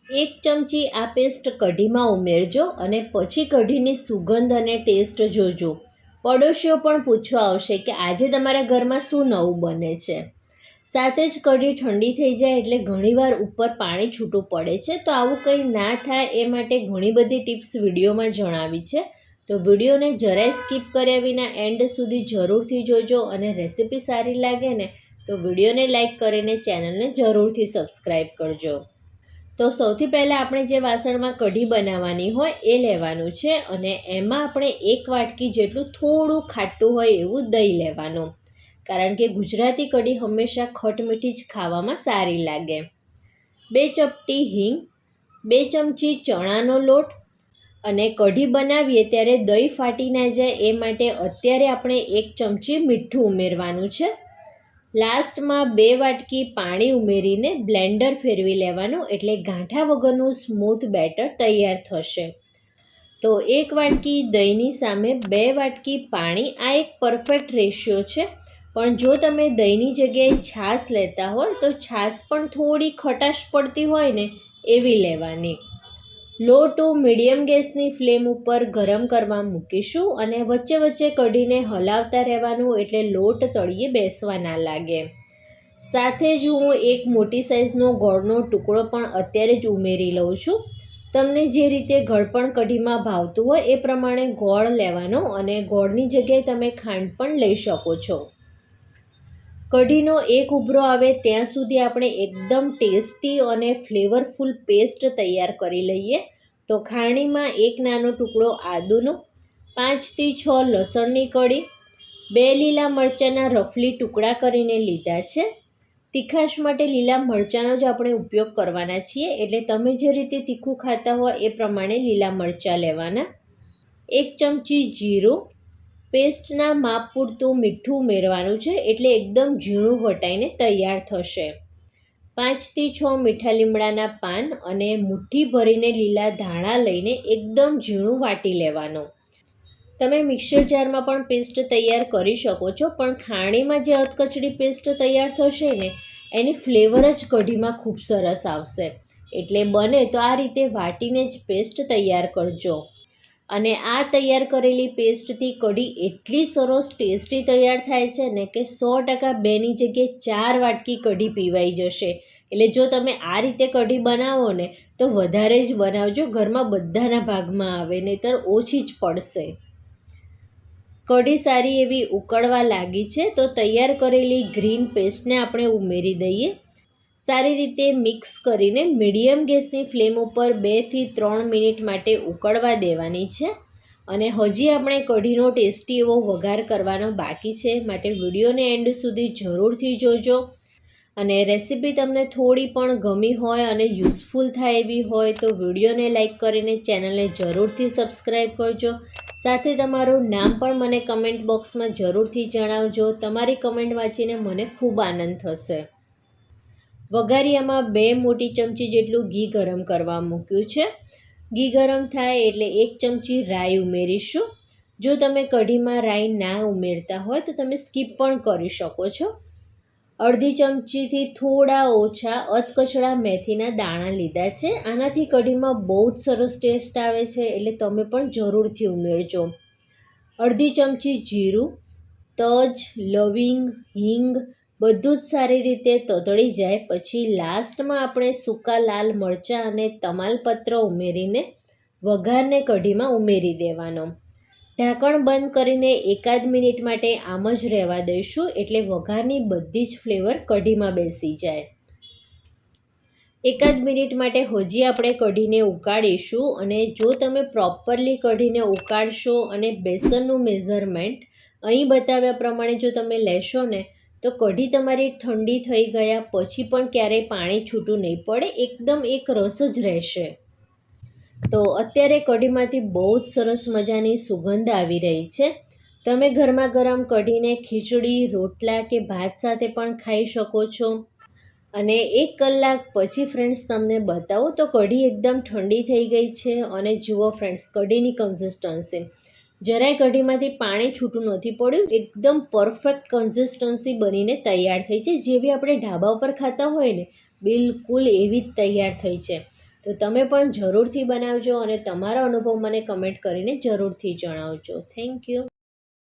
1 ચમચી આ પેસ્ટ કઢીમાં ઉમેરજો અને પછી કઢીની સુગંધ અને ટેસ્ટ જોજો. પડોશીઓ પણ પૂછવા આવશે કે આજે તમારા ઘરમાં શું નવું બને છે. સાથે જ કઢી ઠંડી થઈ જાય એટલે ઘણીવાર ઉપર પાણી છૂટું પડે છે, તો આવું કંઈ ના થાય એ માટે ઘણી બધી ટિપ્સ વિડીયોમાં જણાવી છે. તો વિડીયોને જરાય સ્કીપ કર્યા વિના એન્ડ સુધી જરૂરથી જોજો અને રેસીપી સારી લાગે ને તો વિડીયોને લાઇક કરીને ચેનલને જરૂરથી સબસ્ક્રાઈબ કરજો. તો સૌથી પહેલાં આપણે જે વાસણમાં કઢી બનાવવાની હોય એ લેવાનું છે અને એમાં આપણે 1 વાટકી જેટલું થોડું ખાટું હોય એવું દહીં લેવાનું, કારણ કે ગુજરાતી કઢી હંમેશા ખટમીઠી જ ખાવામાં સારી લાગે. 2 ચપટી હિંગ, 2 ચમચી ચણાનો લોટ અને કઢી બનાવીએ ત્યારે દહીં ફાટી ના જાય એ માટે અત્યારે આપણે 1 ચમચી મીઠું ઉમેરવાનું છે. લાસ્ટમાં 2 વાટકી પાણી ઉમેરીને બ્લેન્ડર ફેરવી લેવાનું, એટલે ગાંઠા વગરનું સ્મૂથ બેટર તૈયાર થશે. તો 1 વાટકી દહીંની સામે 2 વાટકી પાણી, આ એક પરફેક્ટ રેશિયો છે. પણ જો તમે દહીંની જગ્યાએ છાશ લેતા હોય તો છાશ પણ થોડી ખટાશ પડતી હોય ને એવી લેવાની. લો ટુ મીડિયમ ગેસની ફ્લેમ ઉપર ગરમ કરવા મૂકીશું અને વચ્ચે વચ્ચે કઢીને હલાવતા રહેવાનું, એટલે લોટ તળિયે બેસવા ના લાગે. સાથે જ હું એક મોટી સાઇઝનો ગોળનો ટુકડો પણ અત્યારે જ ઉમેરી લઉં છું. તમને જે રીતે ગળપણ કઢીમાં ભાવતું હોય એ પ્રમાણે ગોળ લેવાનો અને ગોળની જગ્યાએ તમે ખાંડ પણ લઈ શકો છો. કઢીનો એક ઉભરો આવે ત્યાં સુધી આપણે એકદમ ટેસ્ટી અને ફ્લેવરફુલ પેસ્ટ તૈયાર કરી લઈએ. તો ખાણીમાં 1 નાનો ટુકડો આદુનો, 5 થી 6 લસણની કળી, 2 લીલા મરચાંના રફલી ટુકડા કરીને લીધા છે. તીખાશ માટે લીલા મરચાંનો જ આપણે ઉપયોગ કરવાના છીએ, એટલે તમે જે રીતે તીખું ખાતા હોય એ પ્રમાણે લીલા મરચાં લેવાના. 1 ચમચી જીરું, પેસ્ટના માપ પૂરતું મીઠું ઉમેરવાનું છે, એટલે એકદમ ઝીણું વટાઈને તૈયાર થશે. 5 થી 6 મીઠા લીમડાના પાન અને મુઠ્ઠી ભરીને લીલા ધાણા લઈને એકદમ ઝીણું વાટી લેવાનો. તમે મિક્સર જારમાં પણ પેસ્ટ તૈયાર કરી શકો છો, પણ ખાણીમાં જે અધકચડી પેસ્ટ તૈયાર થશે ને એની ફ્લેવર જ કઢીમાં ખૂબ સરસ આવશે. એટલે બને તો આ રીતે વાટીને જ પેસ્ટ તૈયાર કરજો. અને આ તૈયાર કરેલી પેસ્ટથી કઢી એટલી સરસ ટેસ્ટી તૈયાર થાય છે ને કે 100% 2ની જગ્યાએ 4 વાટકી કઢી પીવાઈ જશે. એટલે જો તમે આ રીતે કઢી બનાવો ને તો વધારે જ બનાવજો, ઘરમાં બધાના ભાગમાં આવે, નહીંતર ઓછી જ પડશે. કઢી સારી એવી ઉકળવા લાગી છે તો તૈયાર કરેલી ગ્રીન પેસ્ટને આપણે ઉમેરી દઈએ. સારી રીતે મિક્સ કરીને મીડિયમ ગેસની ફ્લેમ ઉપર 2 થી 3 મિનિટ માટે ઉકળવા દેવાની છે. અને હજી આપણે કઢીનો ટેસ્ટી એવો વઘાર કરવાનો બાકી છે, માટે વિડીયોને એન્ડ સુધી જરૂરથી જોજો. અને રેસીપી તમને થોડી પણ ગમી હોય અને યુઝફુલ થાય એવી હોય તો વિડીયોને લાઇક કરીને ચેનલને જરૂરથી સબસ્ક્રાઈબ કરજો. સાથે તમારું નામ પણ મને કમેન્ટ બોક્સમાં જરૂરથી જણાવજો. તમારી કમેન્ટ વાંચીને મને ખૂબ આનંદ થશે. વઘારિયામાં 2 મોટી ચમચી જેટલું ઘી ગરમ કરવા મૂક્યું છે. ઘી ગરમ થાય એટલે 1 ચમચી રાઈ ઉમેરીશું. જો તમે કઢીમાં રાઈ ના ઉમેરતા હોય તો તમે સ્કીપ પણ કરી શકો છો. અડધી ચમચીથી થોડા ઓછા અધકચડા મેથીના દાણા લીધા છે. આનાથી કઢીમાં બહુ જ સરસ ટેસ્ટ આવે છે, એટલે તમે પણ જરૂરથી ઉમેરજો. અડધી ચમચી જીરું, તજ, લવિંગ, હિંગ બધું જ સારી રીતે તતળી જાય પછી લાસ્ટમાં આપણે સૂકા લાલ મરચાં અને તમાલપત્ર ઉમેરીને વઘારને કઢીમાં ઉમેરી દેવાનો. ઢાંકણ બંધ કરીને 1 મિનિટ માટે આમ જ રહેવા દઈશું, એટલે વઘારની બધી જ ફ્લેવર કઢીમાં બેસી જાય. 1 મિનિટ માટે હજી આપણે કઢીને ઉકાળીશું. અને જો તમે પ્રોપરલી કઢીને ઉકાળશો અને બેસનનું મેઝરમેન્ટ અહીં બતાવ્યા પ્રમાણે જો તમે લેશો ને તો કઢી તમારી ઠંડી થઈ ગયા પછી પણ ક્યારેય પાણી છૂટું નહીં પડે, એકદમ એક રસ જ રહેશે. તો અત્યારે કઢીમાંથી બહુ જ સરસ મજાની સુગંધ આવી રહી છે. તમે ગરમા ગરમ કઢીને ખીચડી, રોટલા કે ભાત સાથે પણ ખાઈ શકો છો. અને 1 કલાક પછી ફ્રેન્ડ્સ તમને બતાવું તો કઢી એકદમ ઠંડી થઈ ગઈ છે. અને જુઓ ફ્રેન્ડ્સ, કઢીની કન્સિસ્ટન્સી જરાય કઢીમાંથી પાણી છૂટું નથી પડ્યું, એકદમ પરફેક્ટ કન્સિસ્ટન્સી બનીને તૈયાર થઈ છે. જેવી આપણે ઢાબા ઉપર ખાતા હોય ને બિલકુલ એવી જ તૈયાર થઈ છે. તો તો તમે પણ જરૂરથી બનાવજો અને તમારો અનુભવ મને કમેન્ટ કરીને જરૂરથી જણાવજો. Thank you.